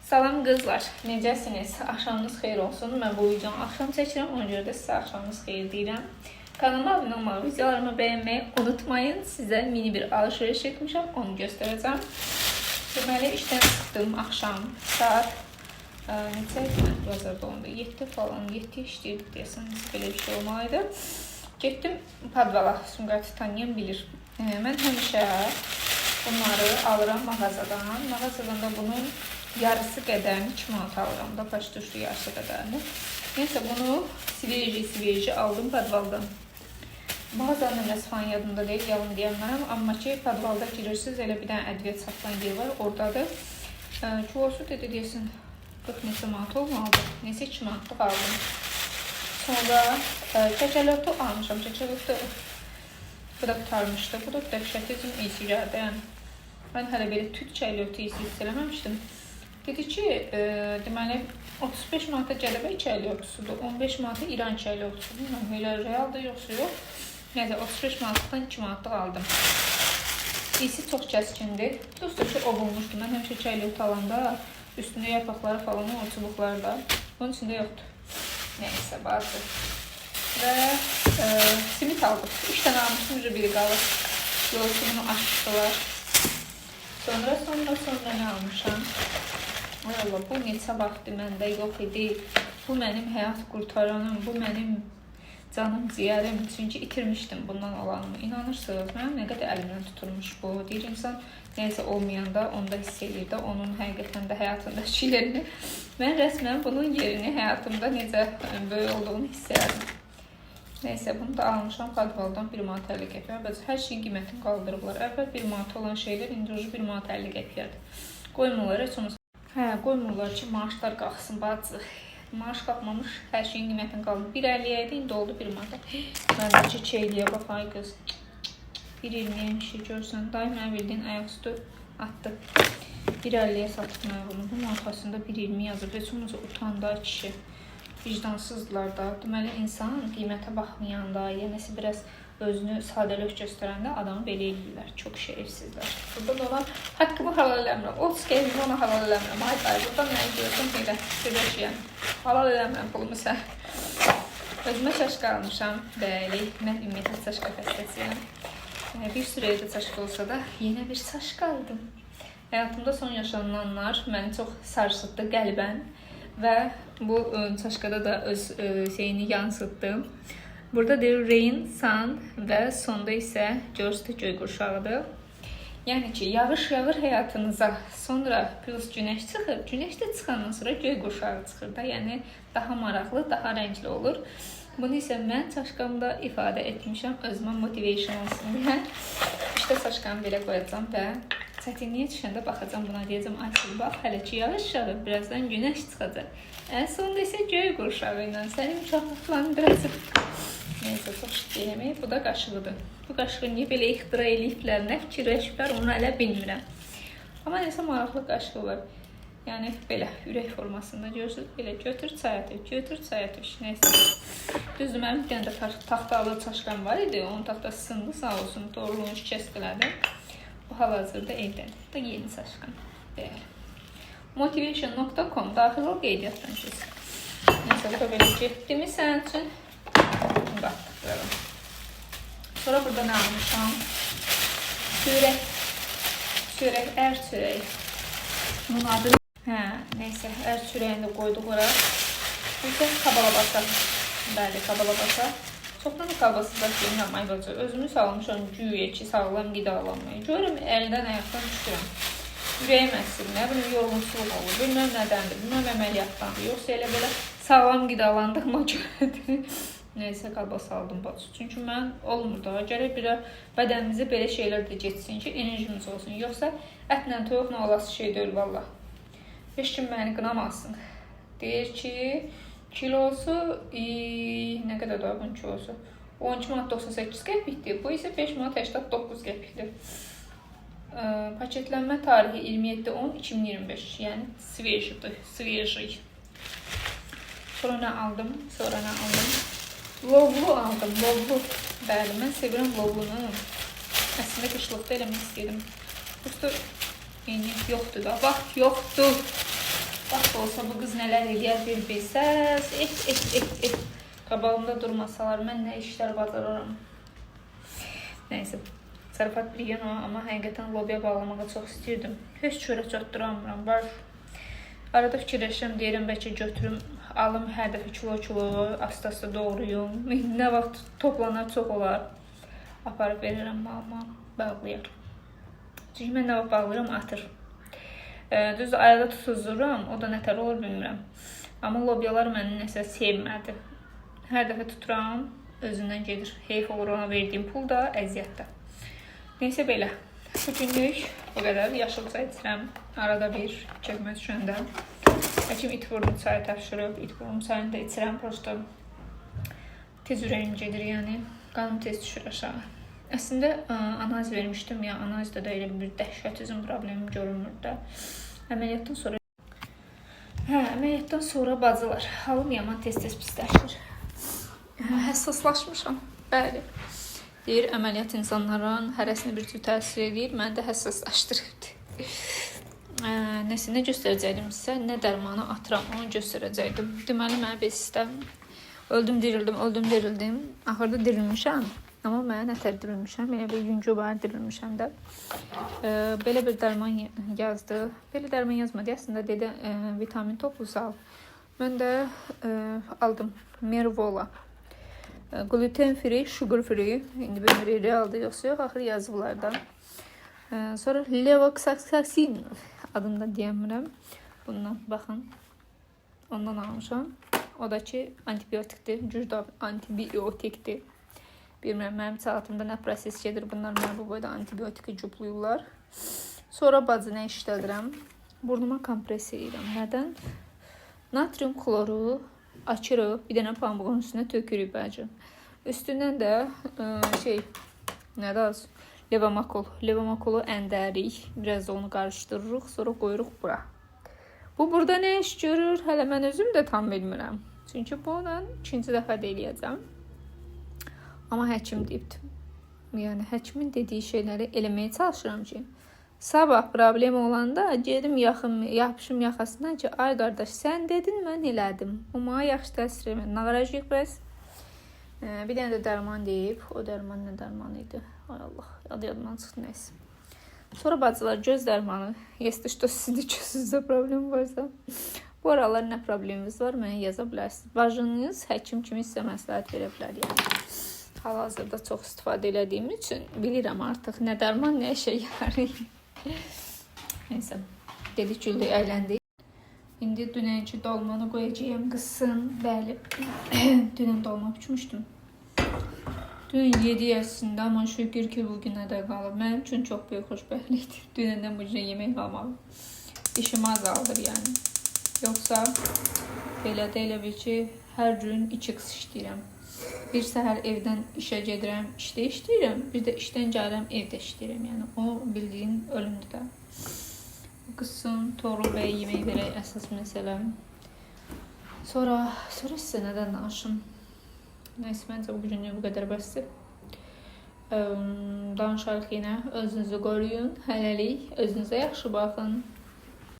Salam qızlar, necəsiniz? Axşamınız xeyir olsun. Mən bu videonu axşam çəkirəm, ona görə də sizə axşamınız xeyir deyirəm. Kanalıma abunə olmağı, videolarımı bəyənməyi unutmayın. Sizə mini bir alışveriş etmişəm, onu göstərəcəm. Deməli, işdən çıxdım axşam saat neçə bazarda oldu? 7 falan, 7 işləyirdik deyəsən, belə bir şey olmalıydı. Getdim Padvala, Sumqayıtı tanıyan bilir. Mən həmişə bunları alıram mağazadan. Mağazadan da bunun yarısı qədərini 2 manat alıram da, paçtuşlu yarısı qədərini. Neyse bunu sveji aldım Padvaldan. Mağazanın nömrəsi falan yadımda deyil, yalan deyəməm. Amma ki Padvalda girirsiniz, elə bir dənə ədviyyat satılan yer var, oradadır. Kilosu dedi deyəsin 40 neçə manat olmalıdır. Neyse 2 manatlıq aldım. Sonra kəkələtu almışam. Kəkələtu bu da tutarmışdı. Bu da dəhşətli üçün iyisi gəldi. Yəni, mən hələ belə tüt çəkələtu iyisi hiss eləməmişdim. Dedi ki, deməli 35 manata Gədəbəy çəkələtusudur, 15 manata İran çəkələtusudur. Bilməm, elə realda yoxsa yox. Neyse 35 manatdan 2 manatlıq aldım. İyisi çox kəskindir. Dostu ki, ovulmuşdu. Mən həmişə çəkələtu alanda üstündə yarpaqları falan, o çubuqları da. Bunun içində yoxdur. Neyse, bazı. Və simit aldım. 3 dənə almışım, biri qalır. Yolsunu açdılar. Sonra nə almışam? Ay Allah, bu neçə vaxtı məndə yox idi. Bu mənim həyat qurtaranım, bu mənim canım, ciyərim. Çünki itirmişdim bundan olanımı. İnanırsınız, mənim nə qədər əlimdən tutulmuş bu. Deyir insan, neysə olmayanda onda hiss edir də, onun həqiqətən də həyatında şeylərini. Mən rəsmən bunun yerini həyatımda necə böyük olduğunu hiss edirəm. Neyse, bunu da almışam Padvaldan 1 manat 50 qəpiyə. Hər şeyin qiymətini qaldırıblar. Əvvəl 1 manat olan şeylər indi 1 manat 50 qəpiyyədir. Qoymurlar heç onu. Qoymurlar ki, maaşlar qalxsın bacı. Maaş qalxmamış, hər şeyin qiymətini qaldırıb. 1.50-yə idi, indi oldu 1 manata. Məndəki çeyliyə bax, ay qız. 1.20-yə şey görsən, dayı mənə bildiyin ayaqüstü atdı. 1.50-yə satıb mənə bunu. Bu markasında 1.20 yazıb. Heç olmasa utandı kişi. Vicdansızdılar da. Deməli, insan qiymətə baxmayanda, yəni biraz özünü sadəlöv göstərəndə adamı belə edirlər. Çox şerefsizlər. Buradan ona haqqımı halal eləmirəm. 30 keyfimi ona halal eləmirəm. Ay dayı, buradan nə görürsən belə sürəşəyəm. Halal eləmirəm pulumu sən. Özümə çaşqa almışam. Bəli, mən ümumiyyətlə çaşqa xəstəsiyəm. Bir sürə evdə çaşqa olsa da yenə bir çaşqa aldım. Həyatımda son yaşananlar məni çox sarsıtdı qəlbən. Və bu çaşqada da öz şeyini yansıtdım. Burada deyir rain, sun və sonda isə görürsünüz göy qurşağıdır. Yəni ki, yağış yağır həyatınıza, sonra plus günəş çıxır. Günəş də çıxandan sonra göy qurşağı çıxır da. Yəni daha maraqlı, daha rəngli olur. Bunu isə mən çaşqamda ifadə etmişəm, özümə motivation olsun deyə. İşte çaşqamı belə qoyacağam və çətinliyə düşəndə baxacağam buna, deyəcəm, Ayşıl, bax, hələ ki yağış yağır, birazdan günəş çıxacaq. Sonunda isə göy qurşağı ilə sənin uşaqlıqlandıracaq. Neysə, çox şükür, bu da qaşığıdır. Bu qaşığı niyə belə ixtira eləyiblər, nə fikirləşiblər, onu hələ bilmirəm. Amma neysə, maraqlı qaşığı var. Yəni, belə, ürək formasında görürsünüz, belə götür çaya töş, neysə. Düzdür, mənim bir dənə də taxtalı çaşqam var idi, onun taxtası sındı, sağ olsun, doğruluğunu şikəst elədim. Bu hal-hazırda evdədir. Bu da yeni çaşqam. Belə. Motivation.com daxil ol qeydiyyatdan kesin. Neysə, bu da belə getdimi sənin üçün? Baxdıq. Sonra burada nə almışam? Çörək, ər çörək. Bunun adı neysə, ər çörəyini də qoyduq ora. Bu isə kabalabasa. Bəli, kabalabasa. Çoxdan kalbası da bilmirəm, ay bacı. Özümü salmışam güya ki, sağlam qidalanmayı. Görürüm, əldən ayaqdan düşürəm. Ürəyim əsir, nə bilim, yorğunçuluq olur. Bilməm nədəndir, bilməm əməliyyatdandır. Yoxsa elə belə sağlam qidalandığıma görədir. Neysə, kalbası aldım bacı. Çünki mən olmur da. Gərək bir bədənimizə belə şeylər də geçsin ki, enerjimiz olsun. Yoxsa ətlə toyuqla olası şey deyil, valla. Heç kim məni qınamasın. Deyir ki, kilosu nə qədər da bunun kilosu? 12 manat 98 qəpikdir. Bu isə 5 manat 89 qəpikdir. Paketlənmə tarihi 27/10/2025. Yəni sveji. Sonra nə aldım? Lovlu aldım. Bəli, mən sevirəm lovlunu. Əslində qışlıqda eləmək istəyirdim. Yoxdur da, vaxt yoxdur. Vaxt olsa bu qız nələr eləyər bir bilsəz. Qabağımda durmasalar mən nə işlər bacarıram. Nəysə, zarafat bir yana, amma həqiqətən lobiya bağlamağa çox istəyirdim. Heç çörə çatdıramıram, var. Arada fikirləşirəm, deyirəm, bəlkə götürüm, alım hər dəfə kilo asta-asta doğruyum. Nə vaxt toplanar çox olar. Aparıb verirəm mama, bağlayar. Çünki mən nə vaxt bağlayıram, atır. Düz ayada tutuzduram, o da nətər olur bilmirəm. Amma lobyalar məni nəsə sevmədi. Hər dəfə tuturam, özündən gedir. Heyf olur ona verdiyim pul da, əziyyət də. Neysə belə. Bu günlük o qədər. Yaşıl çay içirəm. Arada bir çəkmə düşəndə. Həkim itburnu çayı təpşirib. İtburnu çayını da içirəm. Prosto tez ürəyim gedir, yəni. Qanım tez düşür aşağı. Əslində analiz vermişdim ya. Analizdə də elə bir dəhşət üzüm problemim görünmür də. Əməliyyatdan sonra bacılar. Halım yaman tez-tez pisləşir. Həssaslaşmışam. Bəli. Deyir, əməliyyat insanların hərəsini bir cür təsir edir. Məni də həssaslaşdırırdı. Nə göstərəcəkdim sizə? Nə dərmanı atıram, onu göstərəcəkdim. Deməli, mənə besistə öldüm, dirildim. Axırda dirilmişəm. Amma mən nətər dirilmişəm. Elə bir yüngü var dirilmişəm də. Belə bir dərman yazdı. Belə dərman yazmadı. Əslində dedi, vitamin toplusu al. Mən də aldım. Mervola. Gluten free, sugar free. İndi bilmirik, realdır yoxsa yox. Axır yazıblardan. Sonra levoksaxin adını da deyəmirəm. Bundan baxın. Ondan almışam. O da ki antibiotikdir. Cüzdə antibiotikdir. Bilmirəm, mənim saatımda nə proses gedir. Bunlar mənə bu boyda antibiotiki cübluyurlar. Sonra bacı nə işlədirəm? Burnuma kompres edirəm. Nədən? Natrium kloru açırıq, bir dənə pambığın üstünə tökürük bacı. Üstündən də levomakol. Levomakolu əndərik. Biraz da onu qarışdırırıq, sonra qoyuruq bura. Bu burada nə iş görür? Hələ mən özüm də tam bilmirəm. Çünki bununla ikinci dəfə də eləyəcəm. Amma həkim deyibdi. Yəni həkimin dediyi şeyləri eləməyə çalışıram ki, sabah problem olanda gedim yapışım yaxasından ki, ay qardaş, sən dedin, mən elədim. O mənə yaxşı təsir edir. Nağaracıq bəs. Bir dənə də dərman deyib. O dərman nə dərman idi? Ay Allah, yadımdan çıxdı, neysə. Sonra bacılar, göz dərmanı. Если что, sizin də gözünüzdə problem varsa. Bu aralar nə probleminiz var, mənə yaza bilərsiniz. Bacınız həkim kimi sizə məsləhət verə bilər, yəni. Hal-hazırda çox istifadə elədiyim üçün bilirəm artıq nə dərman, nə şey yarayır. Neysə, dedik, güldük, əyləndik. İndi dünənki dolmanı qoyacağım, qızsın. Bəli, dünən dolma biçmişdim. Dünən 7 yaşında, amma şükür ki, bugünə də qalıb. Mənim üçün çox böyük xoşbəxtlikdir. Dünəndən bu günə yemək qalmalı. İşim azaldır, yəni. Yoxsa belə də elə bil ki, hər gün 2x işləyirəm. Bir səhər evdən işə gedirəm, işdə işləyirəm. Bir də işdən gəlirəm, evdə işləyirəm. Yəni, o bildiyin ölümdür də. Qızsın, Toğrul bəyə yemək verək əsas məsələm. Sonra sizə nədən danışım? Neyse, məncə bu günlük bu qədər bəsdir. Danışarıq yenə. Özünüzü qoruyun. Hələlik özünüzə yaxşı baxın.